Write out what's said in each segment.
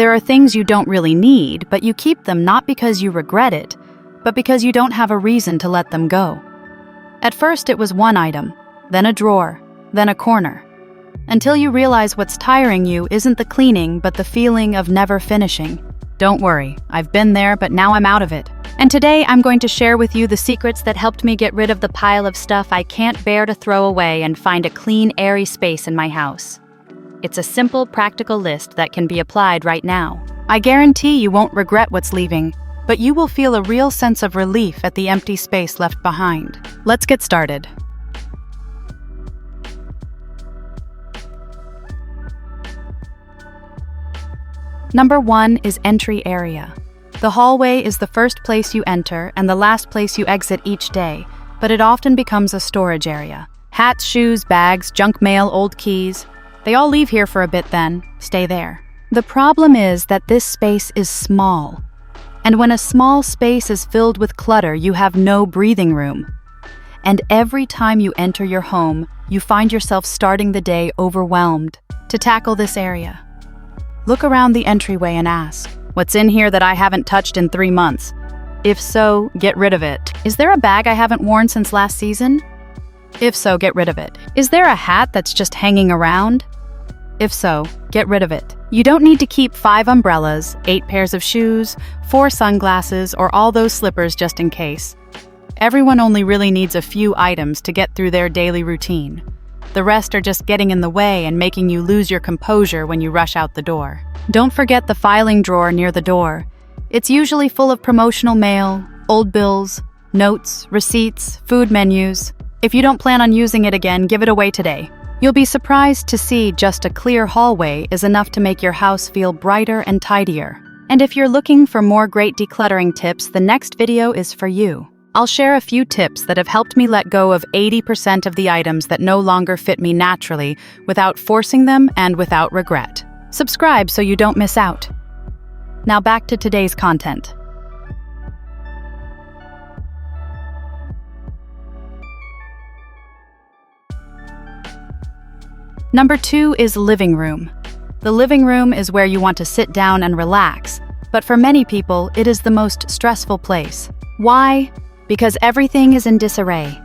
There are things you don't really need, but you keep them not because you regret it, but because you don't have a reason to let them go. At first it was one item, then a drawer, then a corner, until you realize what's tiring you isn't the cleaning but the feeling of never finishing. Don't worry, I've been there, but now I'm out of it. And today I'm going to share with you the secrets that helped me get rid of the pile of stuff I can't bear to throw away and find a clean, airy space in my house. It's a simple, practical list that can be applied right now. I guarantee you won't regret what's leaving, but you will feel a real sense of relief at the empty space left behind. Let's get started. Number 1 is entry area. The hallway is the first place you enter and the last place you exit each day, but it often becomes a storage area. Hats, shoes, bags, junk mail, old keys. They all leave here for a bit then, stay there. The problem is that this space is small. And when a small space is filled with clutter, you have no breathing room. And every time you enter your home, you find yourself starting the day overwhelmed. To tackle this area, look around the entryway and ask, what's in here that I haven't touched in 3 months? If so, get rid of it. Is there a bag I haven't worn since last season? If so, get rid of it. Is there a hat that's just hanging around? If so, get rid of it. You don't need to keep 5 umbrellas, 8 pairs of shoes, 4 sunglasses, or all those slippers just in case. Everyone only really needs a few items to get through their daily routine. The rest are just getting in the way and making you lose your composure when you rush out the door. Don't forget the filing drawer near the door. It's usually full of promotional mail, old bills, notes, receipts, food menus. If you don't plan on using it again, give it away today. You'll be surprised to see just a clear hallway is enough to make your house feel brighter and tidier. And if you're looking for more great decluttering tips, the next video is for you. I'll share a few tips that have helped me let go of 80% of the items that no longer fit me naturally without forcing them and without regret. Subscribe so you don't miss out. Now back to today's content. Number 2 is living room. The living room is where you want to sit down and relax, but for many people, it is the most stressful place. Why? Because everything is in disarray.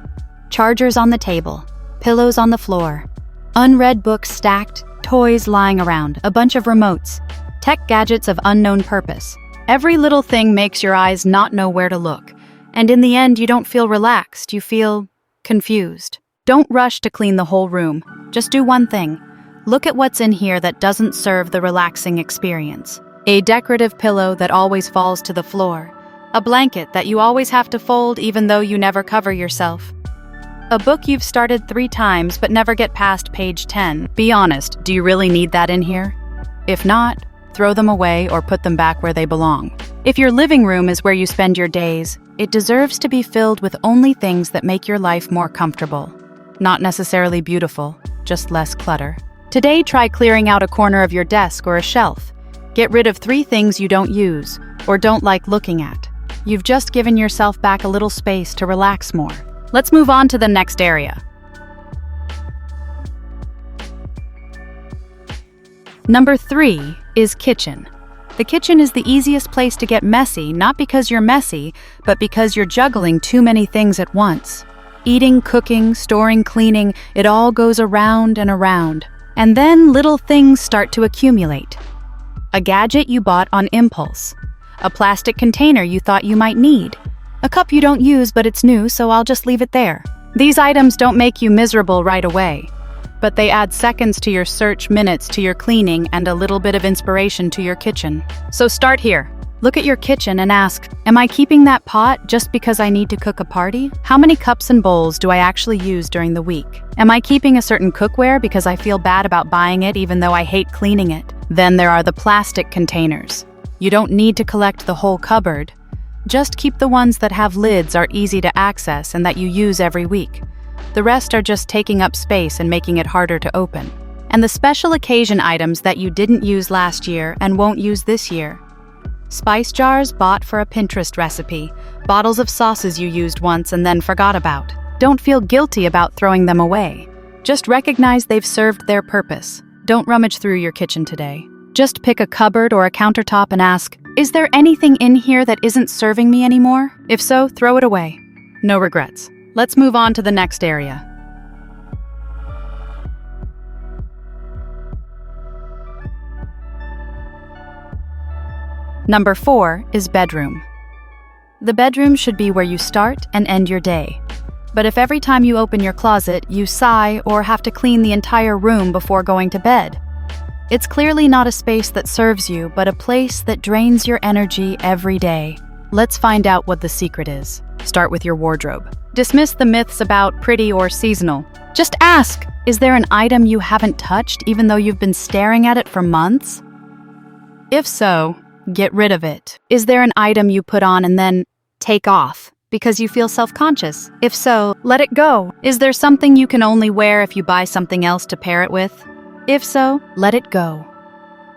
Chargers on the table, pillows on the floor, unread books stacked, toys lying around, a bunch of remotes, tech gadgets of unknown purpose. Every little thing makes your eyes not know where to look, and in the end, you don't feel relaxed, you feel confused. Don't rush to clean the whole room. Just do one thing. Look at what's in here that doesn't serve the relaxing experience. A decorative pillow that always falls to the floor. A blanket that you always have to fold even though you never cover yourself. A book you've started 3 times but never get past page 10. Be honest, do you really need that in here? If not, throw them away or put them back where they belong. If your living room is where you spend your days, it deserves to be filled with only things that make your life more comfortable. Not necessarily beautiful, just less clutter. Today, try clearing out a corner of your desk or a shelf. Get rid of 3 things you don't use or don't like looking at. You've just given yourself back a little space to relax more. Let's move on to the next area. Number 3 is kitchen. The kitchen is the easiest place to get messy, not because you're messy, but because you're juggling too many things at once. Eating, cooking, storing, cleaning, it all goes around and around. And then little things start to accumulate. A gadget you bought on impulse. A plastic container you thought you might need. A cup you don't use but it's new, so I'll just leave it there. These items don't make you miserable right away, but they add seconds to your search, minutes to your cleaning, and a little bit of inspiration to your kitchen. So start here. Look at your kitchen and ask, am I keeping that pot just because I need to cook a party? How many cups and bowls do I actually use during the week? Am I keeping a certain cookware because I feel bad about buying it even though I hate cleaning it? Then there are the plastic containers. You don't need to collect the whole cupboard. Just keep the ones that have lids, are easy to access, and that you use every week. The rest are just taking up space and making it harder to open. And the special occasion items that you didn't use last year and won't use this year. Spice jars bought for a Pinterest recipe, bottles of sauces you used once and then forgot about. Don't feel guilty about throwing them away. Just recognize they've served their purpose. Don't rummage through your kitchen today. Just pick a cupboard or a countertop and ask, is there anything in here that isn't serving me anymore? If so, throw it away. No regrets. Let's move on to the next area. Number 4 is bedroom. The bedroom should be where you start and end your day. But if every time you open your closet, you sigh or have to clean the entire room before going to bed, it's clearly not a space that serves you, but a place that drains your energy every day. Let's find out what the secret is. Start with your wardrobe. Dismiss the myths about pretty or seasonal. Just ask, is there an item you haven't touched even though you've been staring at it for months? If so, get rid of it. Is there an item you put on and then take off because you feel self-conscious? If so, let it go. Is there something you can only wear if you buy something else to pair it with? If so, let it go.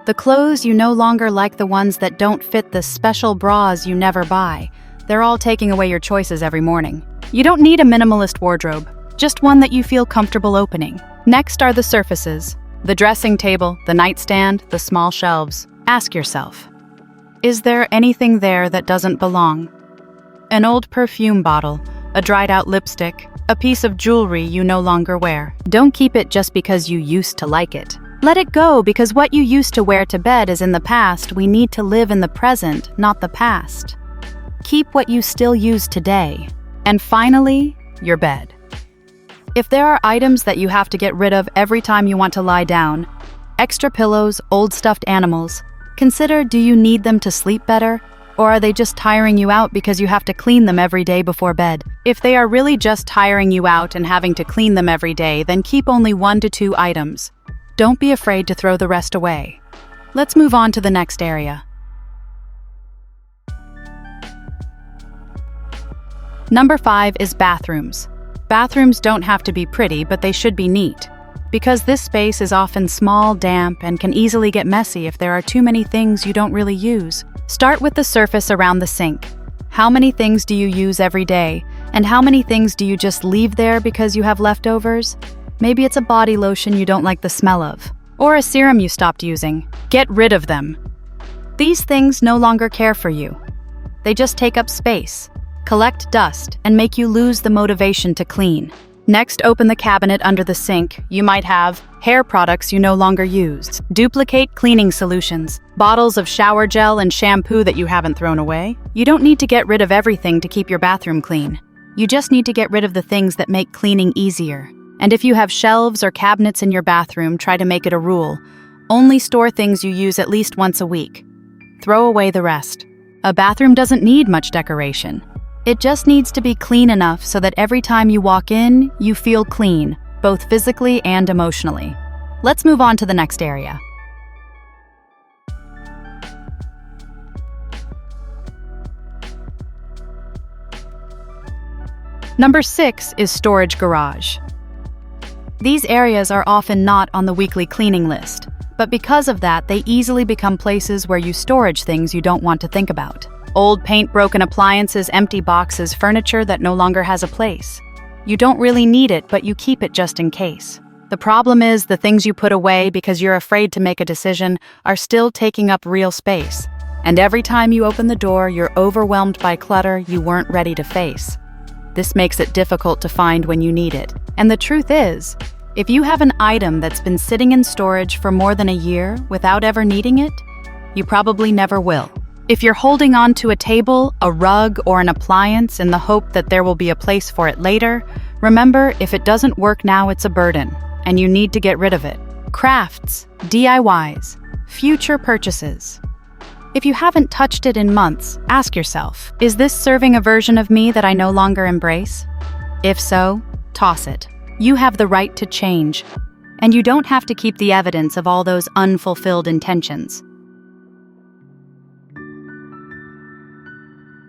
The clothes you no longer like, the ones that don't fit, the special bras you never buy, they're all taking away your choices every morning. You don't need a minimalist wardrobe, just one that you feel comfortable opening. Next are the surfaces. The dressing table, the nightstand, the small shelves. Ask yourself, is there anything there that doesn't belong? An old perfume bottle, a dried-out lipstick, a piece of jewelry you no longer wear. Don't keep it just because you used to like it. Let it go, because what you used to wear to bed is in the past. We need to live in the present, not the past. Keep what you still use today. And finally, your bed. If there are items that you have to get rid of every time you want to lie down, extra pillows, old stuffed animals, consider, do you need them to sleep better? Or are they just tiring you out because you have to clean them every day before bed? If they are really just tiring you out and having to clean them every day, then keep only 1 to 2 items. Don't be afraid to throw the rest away. Let's move on to the next area. Number 5 is bathrooms. Bathrooms don't have to be pretty, but they should be neat. Because this space is often small, damp, and can easily get messy if there are too many things you don't really use. Start with the surface around the sink. How many things do you use every day? And how many things do you just leave there because you have leftovers? Maybe it's a body lotion you don't like the smell of, or a serum you stopped using. Get rid of them. These things no longer care for you. They just take up space, collect dust, and make you lose the motivation to clean. Next, open the cabinet under the sink. You might have hair products you no longer use, duplicate cleaning solutions, bottles of shower gel and shampoo that you haven't thrown away. You don't need to get rid of everything to keep your bathroom clean. You just need to get rid of the things that make cleaning easier. And if you have shelves or cabinets in your bathroom, try to make it a rule. Only store things you use at least once a week. Throw away the rest. A bathroom doesn't need much decoration. It just needs to be clean enough so that every time you walk in, you feel clean, both physically and emotionally. Let's move on to the next area. Number 6 is storage garage. These areas are often not on the weekly cleaning list, but because of that, they easily become places where you store things you don't want to think about. Old paint, broken appliances, empty boxes, furniture that no longer has a place. You don't really need it, but you keep it just in case. The problem is the things you put away because you're afraid to make a decision are still taking up real space. And every time you open the door, you're overwhelmed by clutter you weren't ready to face. This makes it difficult to find when you need it. And the truth is, if you have an item that's been sitting in storage for more than a year without ever needing it, you probably never will. If you're holding on to a table, a rug, or an appliance in the hope that there will be a place for it later, remember, if it doesn't work now, it's a burden, and you need to get rid of it. Crafts, DIYs, future purchases. If you haven't touched it in months, ask yourself, is this serving a version of me that I no longer embrace? If so, toss it. You have the right to change, and you don't have to keep the evidence of all those unfulfilled intentions.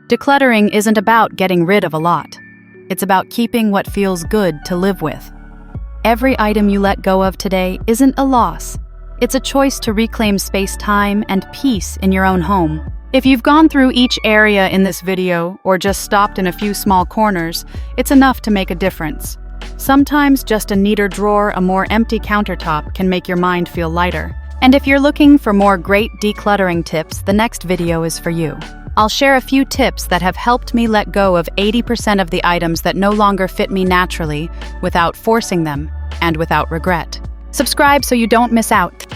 Decluttering isn't about getting rid of a lot. It's about keeping what feels good to live with. Every item you let go of today isn't a loss. It's a choice to reclaim space, time, and peace in your own home. If you've gone through each area in this video or just stopped in a few small corners, it's enough to make a difference. Sometimes just a neater drawer, a more empty countertop can make your mind feel lighter. And if you're looking for more great decluttering tips, the next video is for you. I'll share a few tips that have helped me let go of 80% of the items that no longer fit me naturally, without forcing them, and without regret. Subscribe so you don't miss out.